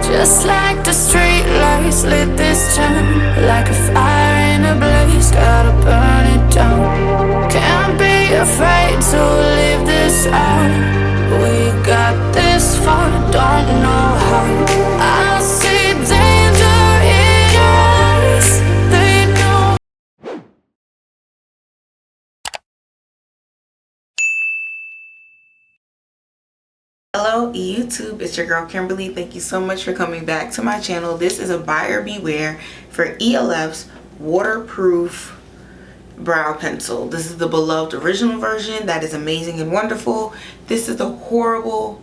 Just like the street lights lit this town, like a fire in a blaze, gotta burn it down. Can't be afraid to leave this out. We got this far, don't know how. I see danger in your eyes, they know. Hello YouTube, it's your girl Kimberly. Thank you so much for coming back to my channel. This is a buyer beware for e.l.f.'s waterproof brow pencil. This is the beloved original version that is amazing and wonderful. This is the horrible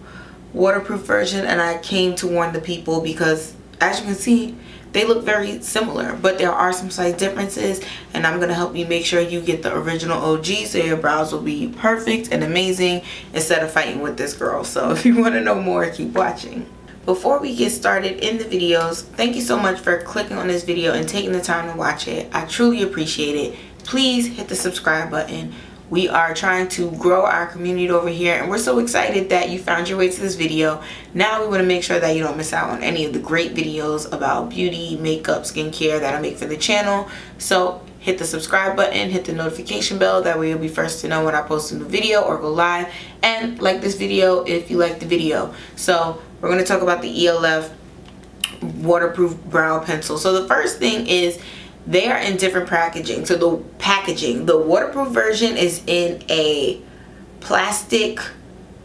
waterproof version, and I came to warn the people because, as you can see, they look very similar, but there are some slight differences, and I'm going to help you make sure you get the original OG so your brows will be perfect and amazing instead of fighting with this girl. So if you want to know more, keep watching. Before we get started in the videos, thank you so much for clicking on this video and taking the time to watch it. I truly appreciate it. Please hit the subscribe button. We are trying to grow our community over here, and we're so excited that you found your way to this video. Now we want to make sure that you don't miss out on any of the great videos about beauty, makeup, skincare that I make for the channel. So hit the subscribe button, hit the notification bell, that way you'll be first to know when I post a new video or go live, and like this video if you like the video. So we're going to talk about the e.l.f. waterproof brow pencil. So the first thing is, they are in different packaging. So the waterproof version is in a plastic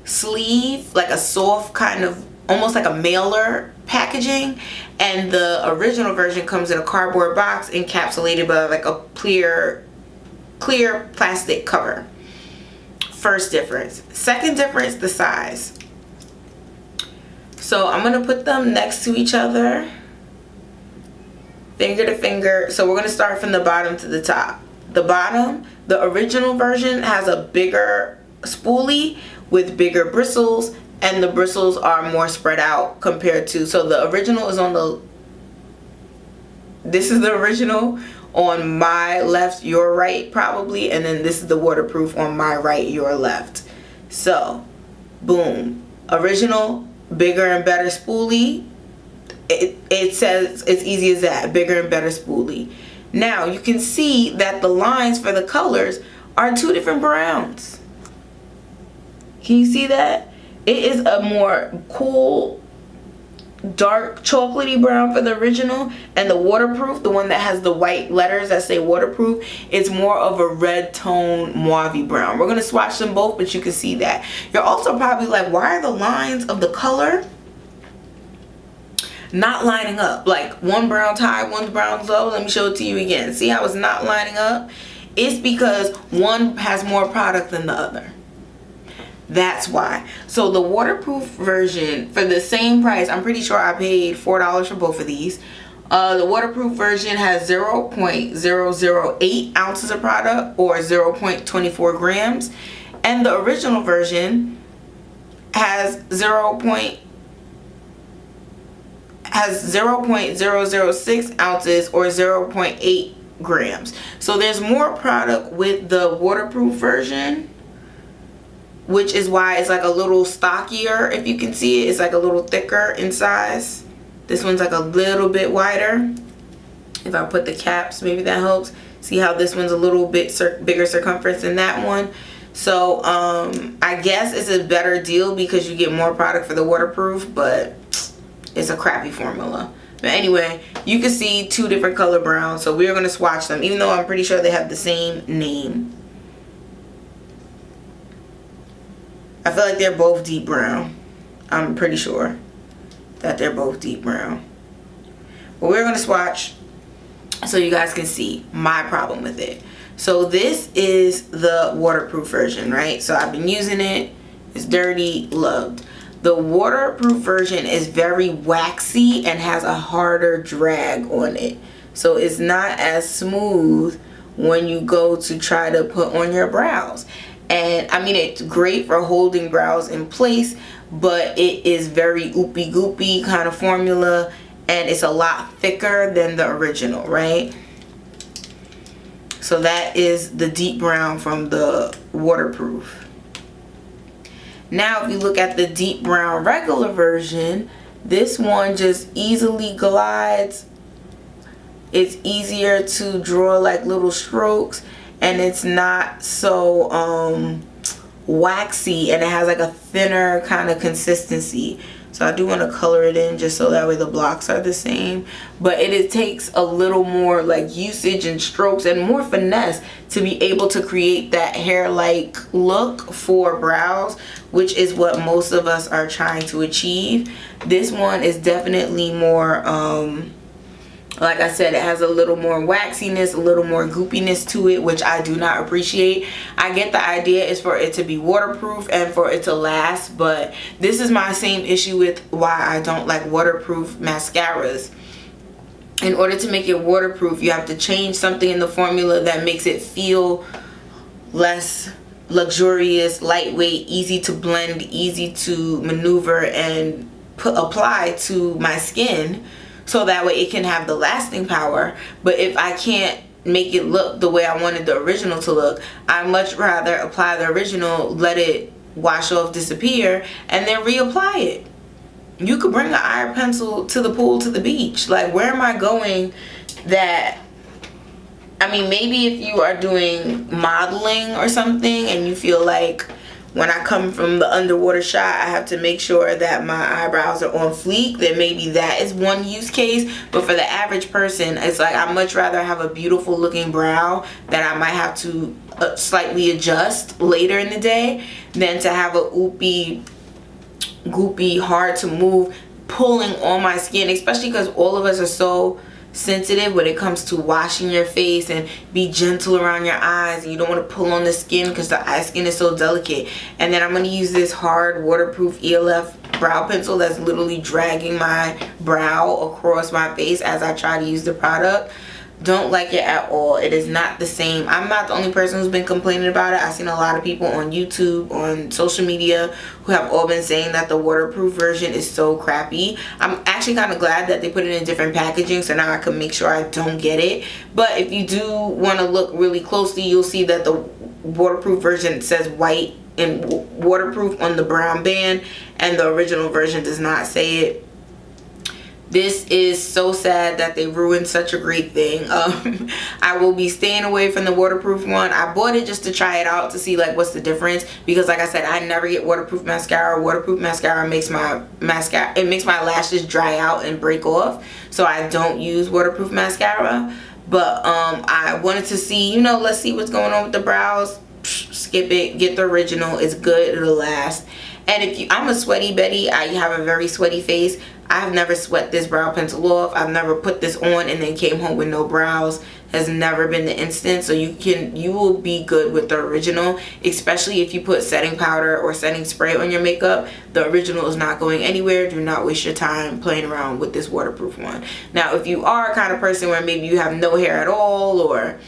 sleeve, like a soft kind of, almost like a mailer packaging, and the original version comes in a cardboard box encapsulated by like a clear plastic cover. First difference. Second difference, the size. So I'm gonna put them next to each other, finger to finger. So we're going to start from the bottom to the top. The bottom, the original version has a bigger spoolie with bigger bristles, and the bristles are more spread out compared to, so the original is on the, this is the original on my left, your right probably, and then this is the waterproof on my right, your left. So boom, original, bigger and better spoolie. It says it's easy as that, bigger and better spoolie. Now you can see that the lines for the colors are two different browns. Can you see that? It is a more cool, dark chocolatey brown for the original, and the waterproof, the one that has the white letters that say waterproof, it's more of a red tone mauve brown. We're going to swatch them both, but you can see that. You're also probably like, why are the lines of the color not lining up? Like one brown's high, one's brown's low. Let me show it to you again. See how it's not lining up? It's because one has more product than the other. That's why. So the waterproof version, for the same price, I'm pretty sure I paid $4 for both of these. The waterproof version has 0.008 ounces of product, or 0.24 grams, and the original version has 0.006 ounces, or 0.8 grams. So there's more product with the waterproof version, which is why it's like a little stockier. If you can see it, it's like a little thicker in size. This one's like a little bit wider. If I put the caps, maybe that helps. See how this one's a little bit bigger circumference than that one. So I guess it's a better deal because you get more product for the waterproof, but it's a crappy formula. But anyway, you can see two different color browns, so we're going to swatch them, even though I'm pretty sure they have the same name. I feel like they're both deep brown. I'm pretty sure that they're both deep brown. But we're going to swatch so you guys can see my problem with it. So this is the waterproof version, right? So I've been using it. It's dirty, loved. The waterproof version is very waxy and has a harder drag on it. So it's not as smooth when you go to try to put on your brows. And I mean, it's great for holding brows in place, but it is very oopy goopy kind of formula, and it's a lot thicker than the original, right? So that is the deep brown from the waterproof. Now if you look at the deep brown regular version, This one just easily glides. It's easier to draw like little strokes, and it's not so waxy, and it has like a thinner kind of consistency. So I do want to color it in just so that way the blocks are the same. But it takes a little more like usage and strokes and more finesse to be able to create that hair-like look for brows, which is what most of us are trying to achieve. This one is definitely more like I said, it has a little more waxiness, a little more goopiness to it, which I do not appreciate. I get the idea is for it to be waterproof and for it to last, but this is my same issue with why I don't like waterproof mascaras. In order to make it waterproof, you have to change something in the formula that makes it feel less luxurious, lightweight, easy to blend, easy to maneuver and apply to my skin, so that way it can have the lasting power. But if I can't make it look the way I wanted the original to look, I much rather apply the original, let it wash off, disappear, and then reapply it. You could bring an eye pencil to the pool, to the beach. Like, where am I going that, I mean, maybe if you are doing modeling or something and you feel like when I come from the underwater shot I have to make sure that my eyebrows are on fleek, then maybe that is one use case. But for the average person, it's like I'd much rather have a beautiful looking brow that I might have to slightly adjust later in the day than to have a oopy, goopy, hard to move pulling on my skin, especially because all of us are so sensitive when it comes to washing your face, and be gentle around your eyes, and you don't want to pull on the skin because the eye skin is so delicate. And then I'm going to use this hard waterproof e.l.f. brow pencil that's literally dragging my brow across my face as I try to use the product. Don't like it at all. It is not the same. I'm not the only person who's been complaining about it. I've seen a lot of people on YouTube, on social media, who have all been saying that the waterproof version is so crappy. I'm actually kind of glad that they put it in different packaging, so now I can make sure I don't get it. But if you do want to look really closely, you'll see that the waterproof version says white and waterproof on the brown band, and the original version does not say it. This is so sad that they ruined such a great thing. I will be staying away from the waterproof one. I bought it just to try it out to see like what's the difference, because like I said, I never get waterproof mascara. Waterproof mascara makes my lashes dry out and break off, so I don't use waterproof mascara. But I wanted to see, you know, let's see what's going on with the brows. Skip it, get the original. It's good, it'll last. And if I'm a sweaty Betty, I have a very sweaty face. I've never sweat this brow pencil off. I've never put this on and then came home with no brows. Has never been the instance. So you will be good with the original, especially if you put setting powder or setting spray on your makeup. The original is not going anywhere. Do not waste your time playing around with this waterproof one. Now, if you are a kind of person where maybe you have no hair at all, or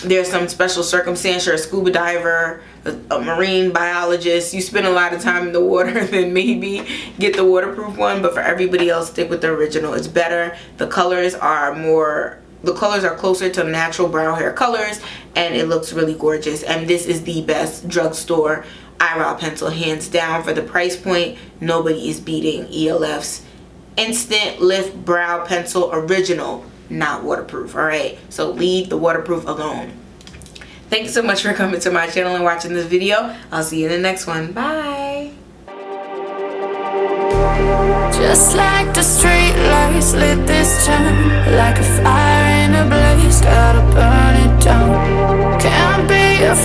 there's some special circumstance, you're a scuba diver, a marine biologist, you spend a lot of time in the water, then maybe get the waterproof one. But for everybody else, stick with the original. It's better. The colors are closer to natural brown hair colors, and it looks really gorgeous. And this is the best drugstore eyebrow pencil, hands down. For the price point, nobody is beating e.l.f.'s Instant Lift Brow Pencil Original, not waterproof. All right, so leave the waterproof alone. Thanks so much for coming to my channel and watching this video. I'll see you in the next one. Bye. Just like the street lights lit this town.